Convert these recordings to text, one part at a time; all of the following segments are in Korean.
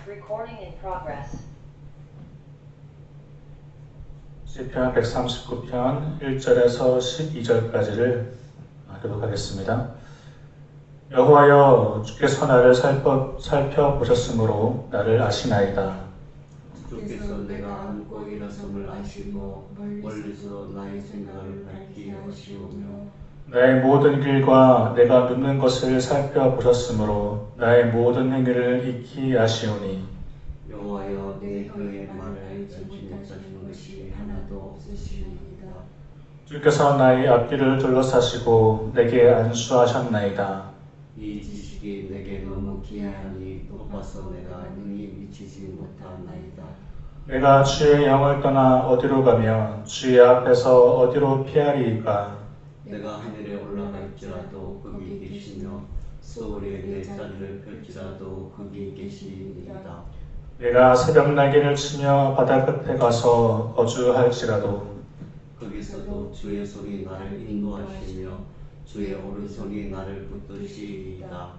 Recording in progress. 시편 139편 1절에서 12절까지를 교독하겠습니다. 여호와여, 주께서 나를 살펴보셨으므로 나를 아시나이다. 주께서 내가 앉고 일어섬을 아시고 멀리서 나의 생각을 밝히 아시오며 나의 모든 길과 내가 눕는 것을 살펴보셨으므로 나의 모든 행위를 익히 아시오니 여호와여, 내 혀의 말을 전치 못하시는 것이 하나도 없으시니이다. 주께서 나의 앞길을 둘러싸시고 내게 안수하셨나이다. 이 지식이 내게 너무 귀하니 높아서 내가 능히 미치지 못하나이다. 내가 주의 영을 떠나 어디로 가며 주의 앞에서 어디로 피하리이까. 내가 하늘에 올라갈지라도 거기 계시며 서울에 내 자리를 펼지라도 거기 계시니이다. 내가 새벽 날개를 치며 바다 끝에 가서 거주할지라도 거기서도 주의 손이 나를 인도하시며 주의 오른손이 나를 붙드시리이다.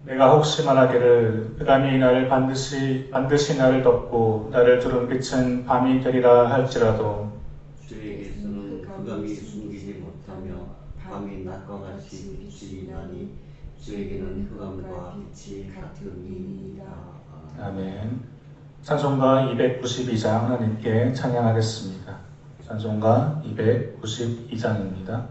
내가 혹시 말하기를 흑암이 나를 반드시 나를 덮고 나를 두른 빛은 밤이 되리라 할지라도 주에게서는 흑암이 숨기지 못하며 밤이 낮과 같이 빛이 나니 주에게는 흑암과 빛이 같음이니이다. 아멘. 찬송가 292장 하나님께 찬양하겠습니다. 찬송가 292장입니다.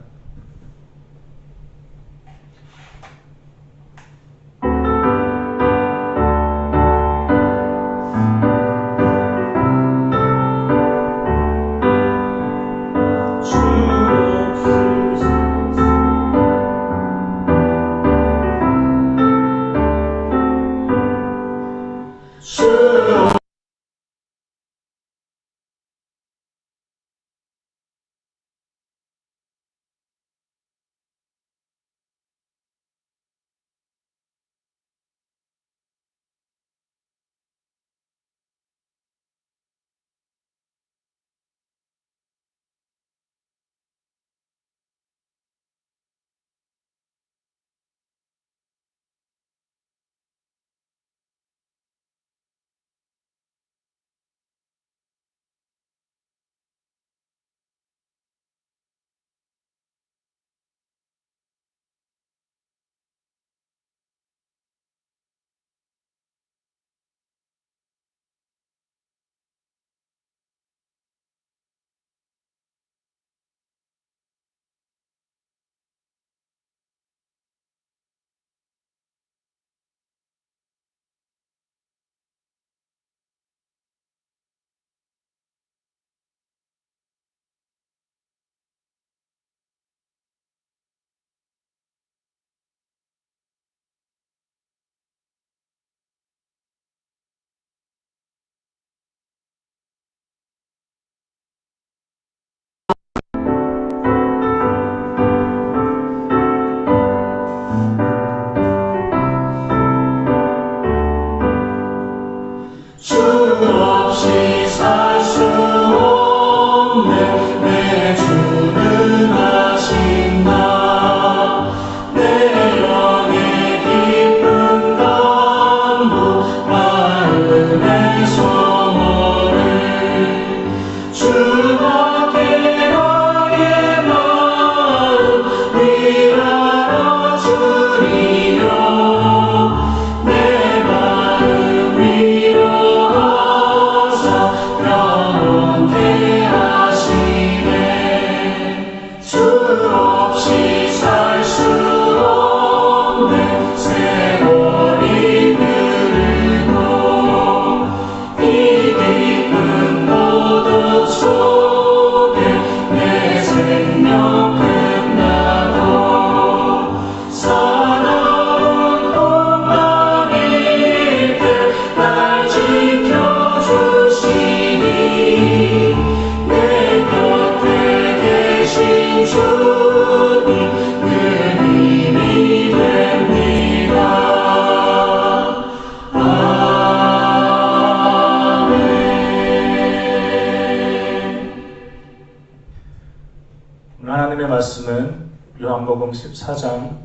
하나님의 말씀은 요한복음 14장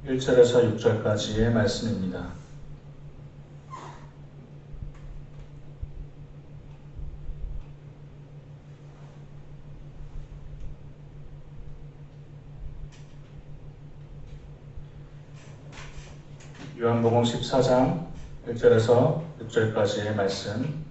1절에서 6절까지의 말씀입니다. 요한복음 14장 1절에서 6절까지의 말씀.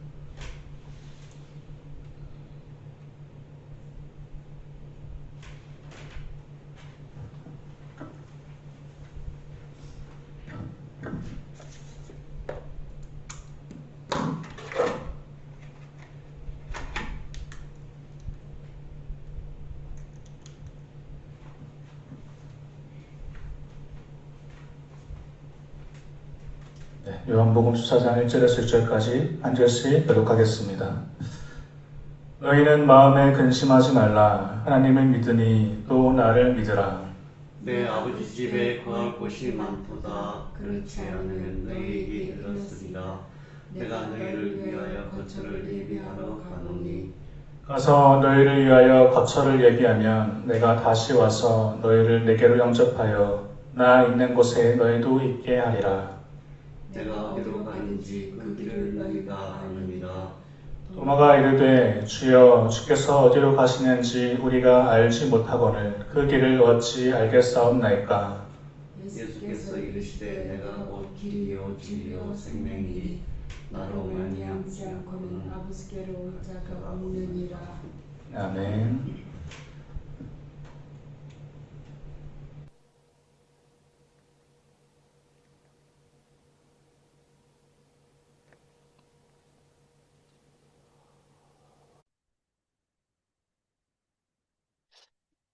요한복음 14장 1절에서 6절까지 한 절씩 교독하겠습니다. 너희는 마음에 근심하지 말라. 하나님을 믿으니 또 나를 믿으라. 내 아버지 집에 거할 곳이 많도다. 그렇지 않으면 너희에게 이르렀으리라. 내가 너희를 위하여 거처를 예비하러 가노니 가서 너희를 위하여 거처를 예비하면 내가 다시 와서 너희를 내게로 영접하여 나 있는 곳에 너희도 있게 하리라. 내가 어디로 가는지 그 길을 너희가 아느니라. 도마가 이르되 주여 주께서 어디로 가시는지 우리가 알지 못하거늘 그 길을 어찌 알겠사옵나이까. 예수께서 이르시되 내가 곧 길이요 진리요 생명이니 나로 말미암지 않고는 아버지께로 올 자가 없느니라. 아멘.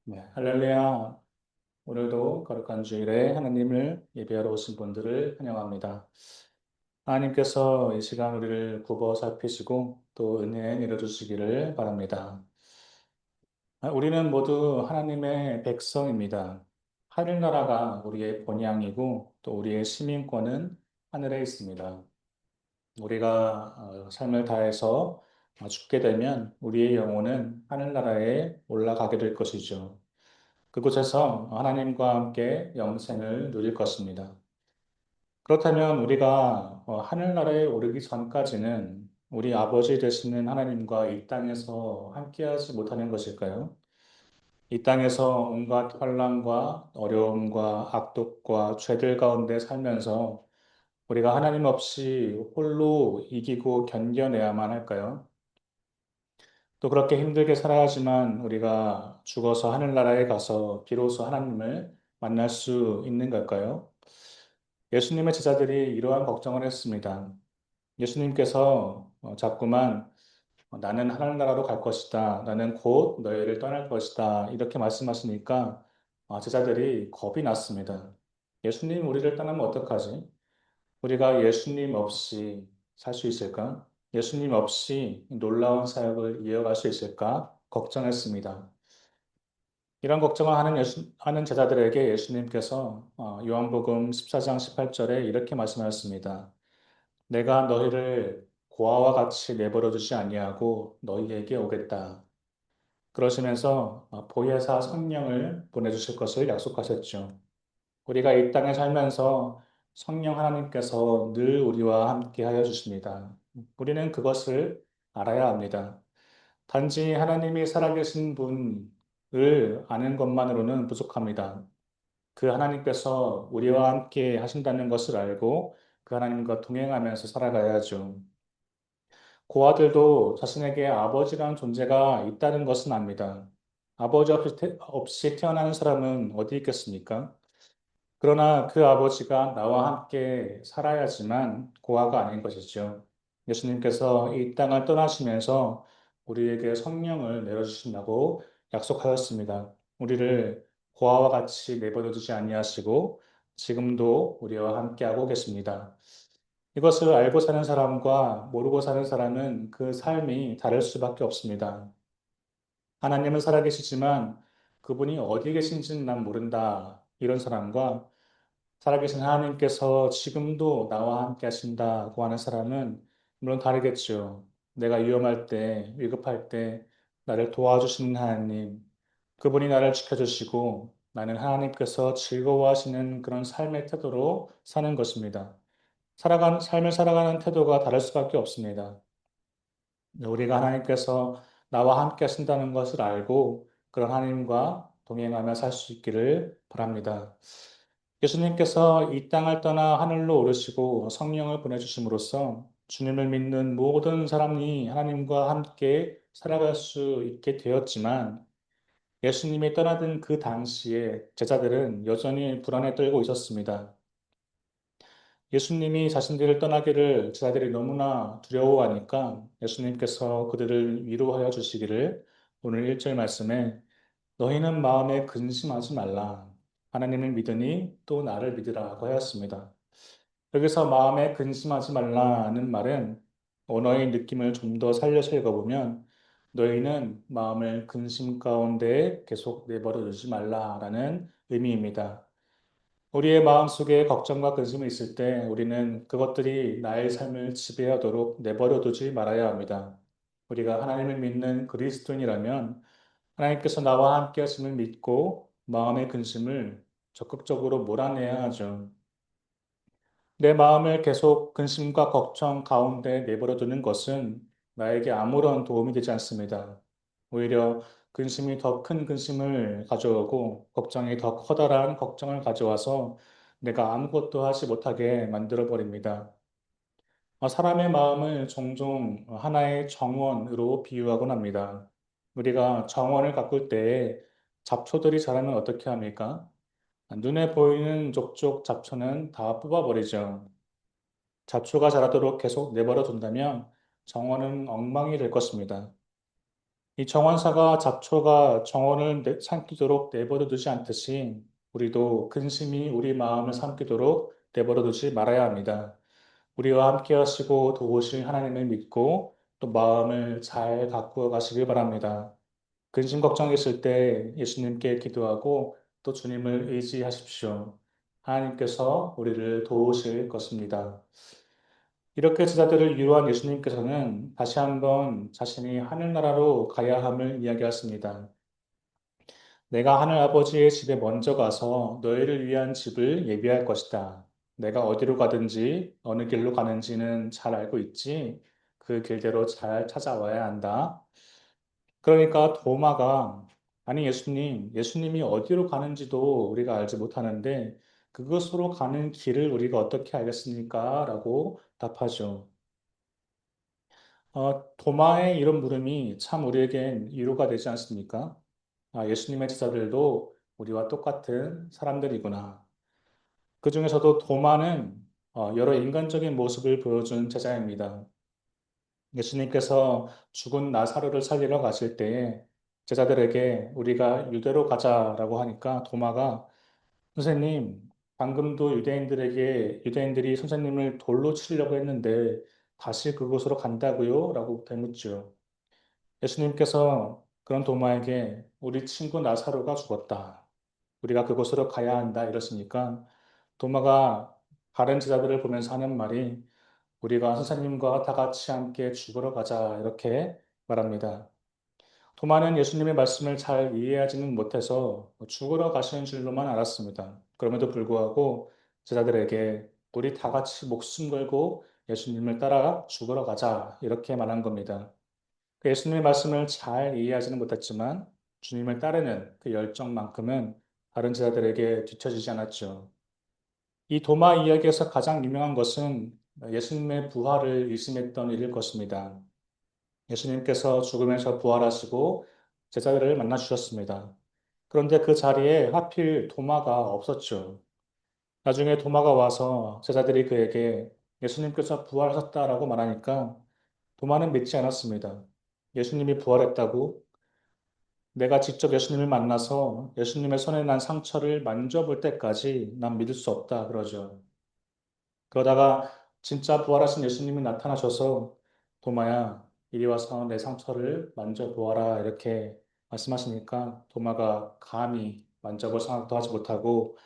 네, 할렐루야. 오늘도 거룩한 주일에 하나님을 예배하러 오신 분들을 환영합니다. 하나님께서 이 시간 우리를 굽어 살피시고 또 은혜 내려주시기를 바랍니다. 우리는 모두 하나님의 백성입니다. 하늘나라가 우리의 본향이고 또 우리의 시민권은 하늘에 있습니다. 우리가 삶을 다해서 죽게 되면 우리의 영혼은 하늘나라에 올라가게 될 것이죠. 그곳에서 하나님과 함께 영생을 누릴 것입니다. 그렇다면 우리가 하늘나라에 오르기 전까지는 우리 아버지 되시는 하나님과 이 땅에서 함께하지 못하는 것일까요? 이 땅에서 온갖 환난과 어려움과 악독과 죄들 가운데 살면서 우리가 하나님 없이 홀로 이기고 견뎌내야만 할까요? 또 그렇게 힘들게 살아야지만 우리가 죽어서 하늘나라에 가서 비로소 하나님을 만날 수 있는 걸까요? 예수님의 제자들이 이러한 걱정을 했습니다. 예수님께서 자꾸만 나는 하늘나라로 갈 것이다. 나는 곧 너희를 떠날 것이다. 이렇게 말씀하시니까 제자들이 겁이 났습니다. 예수님 우리를 떠나면 어떡하지? 우리가 예수님 없이 살 수 있을까? 예수님 없이 놀라운 사역을 이어갈 수 있을까? 걱정했습니다. 이런 걱정을 하는 제자들에게 예수님께서 요한복음 14장 18절에 이렇게 말씀하셨습니다. 내가 너희를 고아와 같이 내버려 두지 아니하고 너희에게 오겠다. 그러시면서 보혜사 성령을 보내주실 것을 약속하셨죠. 우리가 이 땅에 살면서 성령 하나님께서 늘 우리와 함께 하여 주십니다. 우리는 그것을 알아야 합니다. 단지 하나님이 살아계신 분을 아는 것만으로는 부족합니다. 그 하나님께서 우리와 함께 하신다는 것을 알고 그 하나님과 동행하면서 살아가야죠. 고아들도 자신에게 아버지라는 존재가 있다는 것은 압니다. 아버지 없이 태어나는 사람은 어디 있겠습니까? 그러나 그 아버지가 나와 함께 살아야지만 고아가 아닌 것이죠. 예수님께서 이 땅을 떠나시면서 우리에게 성령을 내려주신다고 약속하였습니다. 우리를 고아와 같이 내버려 두지 아니하시고 지금도 우리와 함께하고 계십니다. 이것을 알고 사는 사람과 모르고 사는 사람은 그 삶이 다를 수밖에 없습니다. 하나님은 살아계시지만 그분이 어디 계신지는 난 모른다. 이런 사람과 살아계신 하나님께서 지금도 나와 함께 하신다고 하는 사람은 물론 다르겠죠. 내가 위험할 때, 위급할 때 나를 도와주시는 하나님, 그분이 나를 지켜주시고 나는 하나님께서 즐거워하시는 그런 삶의 태도로 사는 것입니다. 삶을 살아가는 태도가 다를 수밖에 없습니다. 우리가 하나님께서 나와 함께 하신다는 것을 알고 그런 하나님과 동행하며 살 수 있기를 바랍니다. 예수님께서 이 땅을 떠나 하늘로 오르시고 성령을 보내주심으로써 주님을 믿는 모든 사람이 하나님과 함께 살아갈 수 있게 되었지만 예수님이 떠나던 그 당시에 제자들은 여전히 불안에 떨고 있었습니다. 예수님이 자신들을 떠나기를 제자들이 너무나 두려워하니까 예수님께서 그들을 위로하여 주시기를 오늘 1절 말씀에 너희는 마음에 근심하지 말라. 하나님을 믿으니 또 나를 믿으라고 하였습니다. 여기서 마음에 근심하지 말라는 말은 언어의 느낌을 좀 더 살려서 읽어보면 너희는 마음을 근심 가운데 계속 내버려 두지 말라라는 의미입니다. 우리의 마음속에 걱정과 근심이 있을 때 우리는 그것들이 나의 삶을 지배하도록 내버려 두지 말아야 합니다. 우리가 하나님을 믿는 그리스도인이라면 하나님께서 나와 함께 하심을 믿고 마음의 근심을 적극적으로 몰아내야 하죠. 내 마음을 계속 근심과 걱정 가운데 내버려 두는 것은 나에게 아무런 도움이 되지 않습니다. 오히려 근심이 더 큰 근심을 가져오고 걱정이 더 커다란 걱정을 가져와서 내가 아무것도 하지 못하게 만들어 버립니다. 사람의 마음을 종종 하나의 정원으로 비유하곤 합니다. 우리가 정원을 가꿀 때 잡초들이 자라면 어떻게 합니까? 눈에 보이는 족족 잡초는 다 뽑아버리죠. 잡초가 자라도록 계속 내버려 둔다면 정원은 엉망이 될 것입니다. 이 정원사가 잡초가 정원을 삼키도록 내버려 두지 않듯이 우리도 근심이 우리 마음을 삼키도록 내버려 두지 말아야 합니다. 우리와 함께 하시고 도우실 하나님을 믿고 또 마음을 잘 가꾸어 가시길 바랍니다. 근심 걱정이 있을 때 예수님께 기도하고 또 주님을 의지하십시오. 하나님께서 우리를 도우실 것입니다. 이렇게 제자들을 위로한 예수님께서는 다시 한번 자신이 하늘나라로 가야 함을 이야기하십니다. 내가 하늘 아버지의 집에 먼저 가서 너희를 위한 집을 예비할 것이다. 내가 어디로 가든지 어느 길로 가는지는 잘 알고 있지. 그 길대로 잘 찾아와야 한다. 그러니까 도마가 아니 예수님이 어디로 가는지도 우리가 알지 못하는데 그것으로 가는 길을 우리가 어떻게 알겠습니까? 라고 답하죠. 도마의 이런 물음이 참 우리에겐 위로가 되지 않습니까? 예수님의 제자들도 우리와 똑같은 사람들이구나. 그 중에서도 도마는 여러 인간적인 모습을 보여준 제자입니다. 예수님께서 죽은 나사로를 살리러 가실 때에 제자들에게 우리가 유대로 가자라고 하니까 도마가 선생님, 방금도 유대인들이 선생님을 돌로 치려고 했는데 다시 그곳으로 간다고요? 라고 되묻죠. 예수님께서 그런 도마에게 우리 친구 나사로가 죽었다. 우리가 그곳으로 가야 한다. 이러시니까 도마가 다른 제자들을 보면서 하는 말이 우리가 선생님과 다 같이 함께 죽으러 가자. 이렇게 말합니다. 도마는 예수님의 말씀을 잘 이해하지는 못해서 죽으러 가시는 줄로만 알았습니다. 그럼에도 불구하고 제자들에게 우리 다 같이 목숨 걸고 예수님을 따라 죽으러 가자. 이렇게 말한 겁니다. 그 예수님의 말씀을 잘 이해하지는 못했지만 주님을 따르는 그 열정만큼은 다른 제자들에게 뒤처지지 않았죠. 이 도마 이야기에서 가장 유명한 것은 예수님의 부활을 의심했던 일일 것입니다. 예수님께서 죽음에서 부활하시고 제자들을 만나 주셨습니다. 그런데 그 자리에 하필 도마가 없었죠. 나중에 도마가 와서 제자들이 그에게 예수님께서 부활하셨다라고 말하니까 도마는 믿지 않았습니다. 예수님이 부활했다고? 내가 직접 예수님을 만나서 예수님의 손에 난 상처를 만져볼 때까지 난 믿을 수 없다 그러죠. 그러다가 진짜 부활하신 예수님이 나타나셔서 도마야, 이리 와서 내 상처를 만져보아라 이렇게 말씀하시니까 도마가 감히 만져볼 생각도 하지 못하고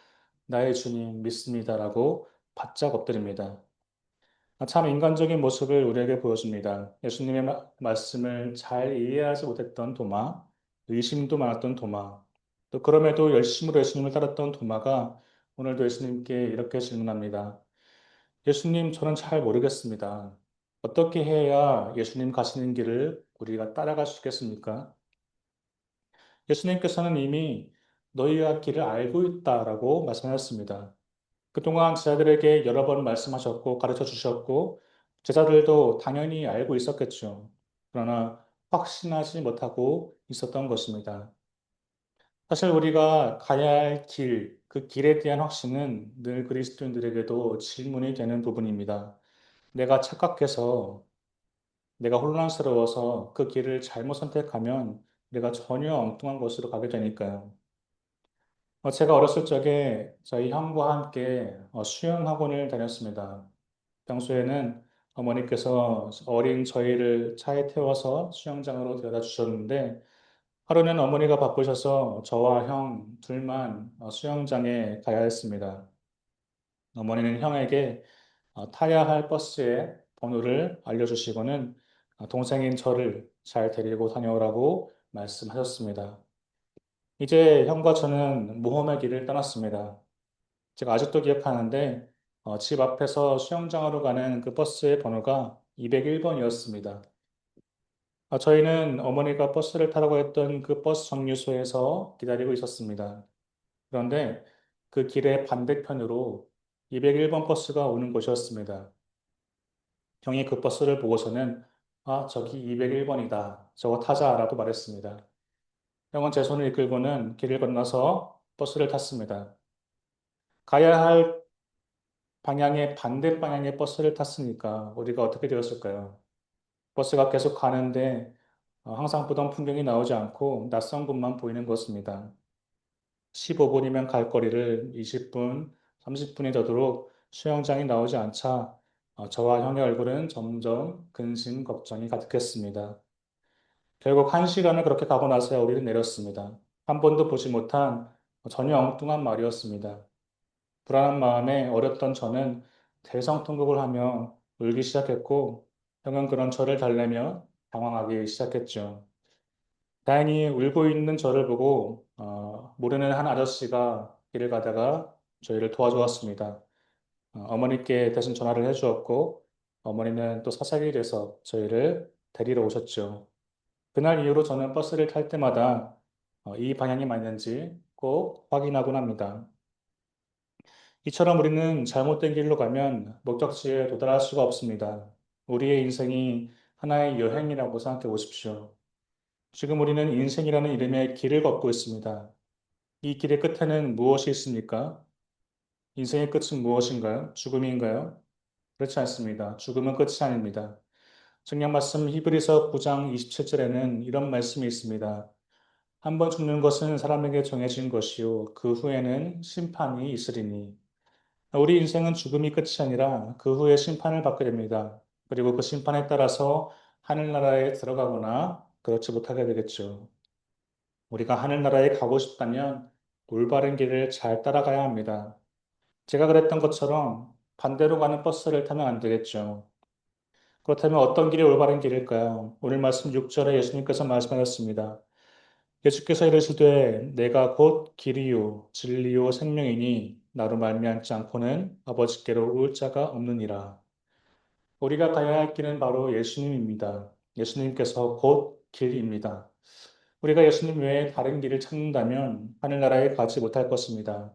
나의 주님 믿습니다라고 바짝 엎드립니다. 참 인간적인 모습을 우리에게 보여줍니다. 예수님의 말씀을 잘 이해하지 못했던 도마, 의심도 많았던 도마, 또 그럼에도 열심으로 예수님을 따랐던 도마가 오늘도 예수님께 이렇게 질문합니다. 예수님, 저는 잘 모르겠습니다. 어떻게 해야 예수님 가시는 길을 우리가 따라갈 수 있겠습니까? 예수님께서는 이미 너희가 길을 알고 있다라고 말씀하셨습니다. 그동안 제자들에게 여러 번 말씀하셨고 가르쳐 주셨고 제자들도 당연히 알고 있었겠죠. 그러나 확신하지 못하고 있었던 것입니다. 사실 우리가 가야 할 길, 그 길에 대한 확신은 늘 그리스도인들에게도 질문이 되는 부분입니다. 내가 착각해서, 내가 혼란스러워서 그 길을 잘못 선택하면 내가 전혀 엉뚱한 곳으로 가게 되니까요. 제가 어렸을 적에 저희 형과 함께 수영학원을 다녔습니다. 평소에는 어머니께서 어린 저희를 차에 태워서 수영장으로 데려다 주셨는데 하루는 어머니가 바쁘셔서 저와 형 둘만 수영장에 가야 했습니다. 어머니는 형에게 타야 할 버스의 번호를 알려주시고는 동생인 저를 잘 데리고 다녀오라고 말씀하셨습니다. 이제 형과 저는 모험의 길을 떠났습니다. 제가 아직도 기억하는데 집 앞에서 수영장으로 가는 그 버스의 번호가 201번이었습니다. 저희는 어머니가 버스를 타라고 했던 그 버스 정류소에서 기다리고 있었습니다. 그런데 그 길의 반대편으로 201번 버스가 오는 곳이었습니다. 형이 그 버스를 보고서는 저기 201번이다. 저거 타자라고 말했습니다. 형은 제 손을 이끌고는 길을 건너서 버스를 탔습니다. 가야 할 방향의 반대 방향의 버스를 탔으니까 우리가 어떻게 되었을까요? 버스가 계속 가는데 항상 보던 풍경이 나오지 않고 낯선 곳만 보이는 것입니다. 15분이면 갈 거리를 20분, 30분이 되도록 수영장이 나오지 않자 저와 형의 얼굴은 점점 근심 걱정이 가득했습니다. 결국 1시간을 그렇게 가고 나서야 우리는 내렸습니다. 한 번도 보지 못한 전혀 엉뚱한 말이었습니다. 불안한 마음에 어렸던 저는 대성통곡을 하며 울기 시작했고 형은 그런 저를 달래며 당황하기 시작했죠. 다행히 울고 있는 저를 보고 모르는 한 아저씨가 길을 가다가 저희를 도와주었습니다. 어머니께 대신 전화를 해주었고 어머니는 또 사색이 돼서 저희를 데리러 오셨죠. 그날 이후로 저는 버스를 탈 때마다 이 방향이 맞는지 꼭 확인하곤 합니다. 이처럼 우리는 잘못된 길로 가면 목적지에 도달할 수가 없습니다. 우리의 인생이 하나의 여행이라고 생각해 보십시오. 지금 우리는 인생이라는 이름의 길을 걷고 있습니다. 이 길의 끝에는 무엇이 있습니까? 인생의 끝은 무엇인가요? 죽음인가요? 그렇지 않습니다. 죽음은 끝이 아닙니다. 성경 말씀 히브리서 9장 27절에는 이런 말씀이 있습니다. 한 번 죽는 것은 사람에게 정해진 것이요 그 후에는 심판이 있으리니. 우리 인생은 죽음이 끝이 아니라 그 후에 심판을 받게 됩니다. 그리고 그 심판에 따라서 하늘나라에 들어가거나 그렇지 못하게 되겠죠. 우리가 하늘나라에 가고 싶다면 올바른 길을 잘 따라가야 합니다. 제가 그랬던 것처럼 반대로 가는 버스를 타면 안 되겠죠. 그렇다면 어떤 길이 올바른 길일까요? 오늘 말씀 6절에 예수님께서 말씀하셨습니다. 예수께서 이르시되 내가 곧 길이요 진리요 생명이니 나로 말미암지 않고는 아버지께로 올 자가 없느니라. 우리가 가야 할 길은 바로 예수님입니다. 예수님께서 곧 길입니다. 우리가 예수님 외에 다른 길을 찾는다면 하늘나라에 가지 못할 것입니다.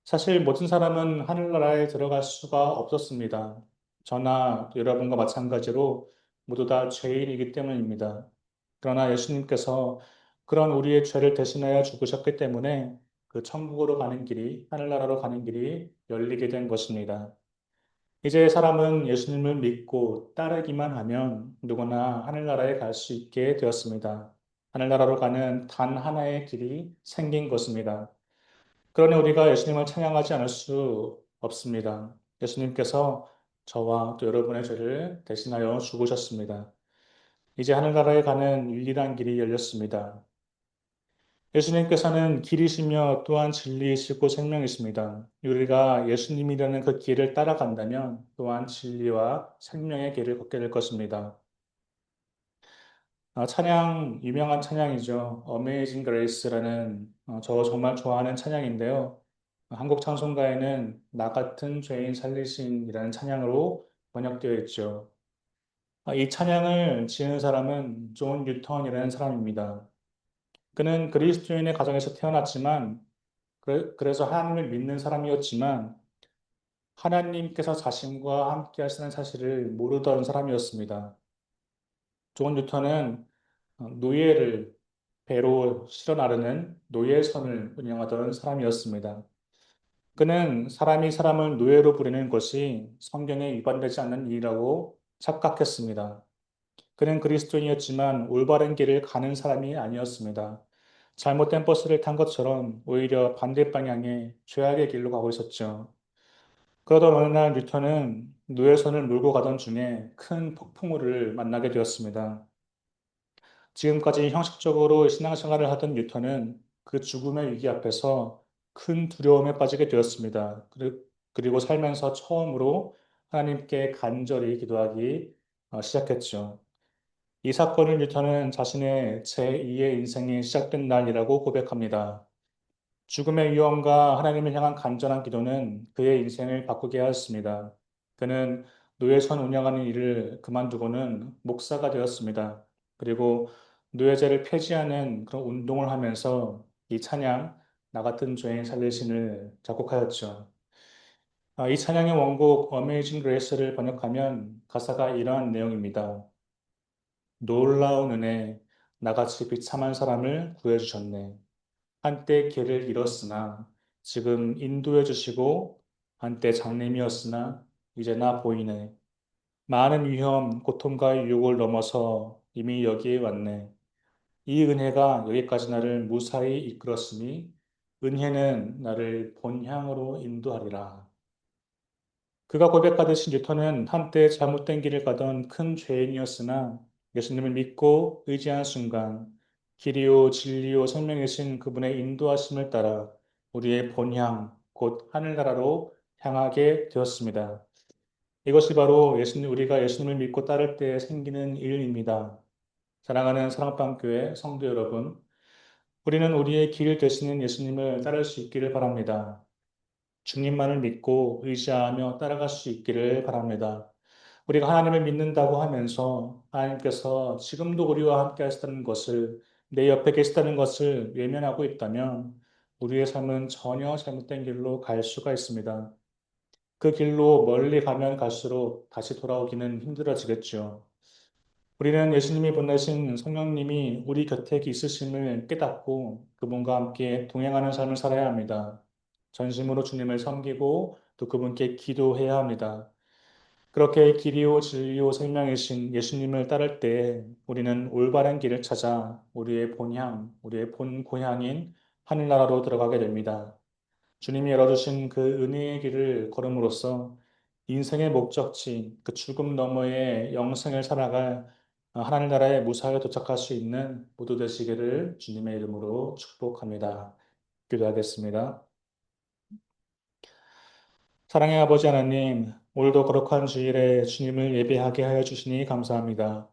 사실 모든 사람은 하늘나라에 들어갈 수가 없었습니다. 저나 여러분과 마찬가지로 모두 다 죄인이기 때문입니다. 그러나 예수님께서 그런 우리의 죄를 대신하여 죽으셨기 때문에 그 천국으로 가는 길이, 하늘나라로 가는 길이 열리게 된 것입니다. 이제 사람은 예수님을 믿고 따르기만 하면 누구나 하늘나라에 갈 수 있게 되었습니다. 하늘나라로 가는 단 하나의 길이 생긴 것입니다. 그러니 우리가 예수님을 찬양하지 않을 수 없습니다. 예수님께서 저와 또 여러분의 죄를 대신하여 죽으셨습니다. 이제 하늘나라에 가는 유일한 길이 열렸습니다. 예수님께서는 길이시며 또한 진리이시고 생명이십니다. 우리가 예수님이라는 그 길을 따라간다면 또한 진리와 생명의 길을 걷게 될 것입니다. 찬양, 유명한 찬양이죠. Amazing Grace라는 저 정말 좋아하는 찬양인데요. 한국 찬송가에는 나 같은 죄인 살리신이라는 찬양으로 번역되어 있죠. 이 찬양을 지은 사람은 존 뉴턴이라는 사람입니다. 그는 그리스도인의 가정에서 태어났지만 그래서 하나님을 믿는 사람이었지만 하나님께서 자신과 함께 하시는 사실을 모르던 사람이었습니다. 존 뉴턴은 노예를 배로 실어 나르는 노예선을 운영하던 사람이었습니다. 그는 사람이 사람을 노예로 부리는 것이 성경에 위반되지 않는 일이라고 착각했습니다. 그는 그리스도인이었지만 올바른 길을 가는 사람이 아니었습니다. 잘못된 버스를 탄 것처럼 오히려 반대 방향의 죄악의 길로 가고 있었죠. 그러던 어느 날 뉴턴은 노예선을 몰고 가던 중에 큰 폭풍우를 만나게 되었습니다. 지금까지 형식적으로 신앙생활을 하던 뉴턴은 그 죽음의 위기 앞에서 큰 두려움에 빠지게 되었습니다. 그리고 살면서 처음으로 하나님께 간절히 기도하기 시작했죠. 이 사건을 뉴턴은 자신의 제2의 인생이 시작된 날이라고 고백합니다. 죽음의 위험과 하나님을 향한 간절한 기도는 그의 인생을 바꾸게 하였습니다. 그는 노예선 운영하는 일을 그만두고는 목사가 되었습니다. 그리고 노예제를 폐지하는 그런 운동을 하면서 이 찬양, 나 같은 죄인 살리신을 작곡하였죠. 이 찬양의 원곡 Amazing Grace를 번역하면 가사가 이러한 내용입니다. 놀라운 은혜, 나같이 비참한 사람을 구해주셨네. 한때 길을 잃었으나 지금 인도해 주시고 한때 장님이었으나 이제 나 보이네. 많은 위험, 고통과 유혹을 넘어서 이미 여기에 왔네. 이 은혜가 여기까지 나를 무사히 이끌었으니 은혜는 나를 본향으로 인도하리라. 그가 고백하듯이 뉴턴은 한때 잘못된 길을 가던 큰 죄인이었으나 예수님을 믿고 의지한 순간 길이요 진리요 생명이신 그분의 인도하심을 따라 우리의 본향 곧 하늘나라로 향하게 되었습니다. 이것이 바로 우리가 예수님을 믿고 따를 때 생기는 일입니다. 사랑하는 사랑방교회 성도 여러분, 우리는 우리의 길 되시는 예수님을 따를 수 있기를 바랍니다. 주님만을 믿고 의지하며 따라갈 수 있기를 바랍니다. 우리가 하나님을 믿는다고 하면서 하나님께서 지금도 우리와 함께 하시다는 것을, 내 옆에 계시다는 것을 외면하고 있다면 우리의 삶은 전혀 잘못된 길로 갈 수가 있습니다. 그 길로 멀리 가면 갈수록 다시 돌아오기는 힘들어지겠죠. 우리는 예수님이 보내신 성령님이 우리 곁에 있으심을 깨닫고 그분과 함께 동행하는 삶을 살아야 합니다. 전심으로 주님을 섬기고 또 그분께 기도해야 합니다. 그렇게 길이요 진리요 생명이신 예수님을 따를 때 우리는 올바른 길을 찾아 우리의 본향, 우리의 본 고향인 하늘나라로 들어가게 됩니다. 주님이 열어주신 그 은혜의 길을 걸음으로써 인생의 목적지, 그 죽음 너머의 영생을 살아갈 하나님 나라에 무사히 도착할 수 있는 모두 되시기를 주님의 이름으로 축복합니다. 기도하겠습니다. 사랑의 아버지 하나님, 오늘도 거룩한 주일에 주님을 예배하게 하여 주시니 감사합니다.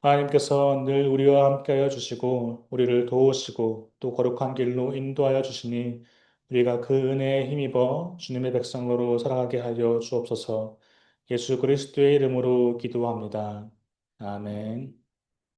하나님께서 늘 우리와 함께하여 주시고 우리를 도우시고 또 거룩한 길로 인도하여 주시니 우리가 그 은혜에 힘입어 주님의 백성으로 살아가게 하여 주옵소서. 예수 그리스도의 이름으로 기도합니다. 아멘.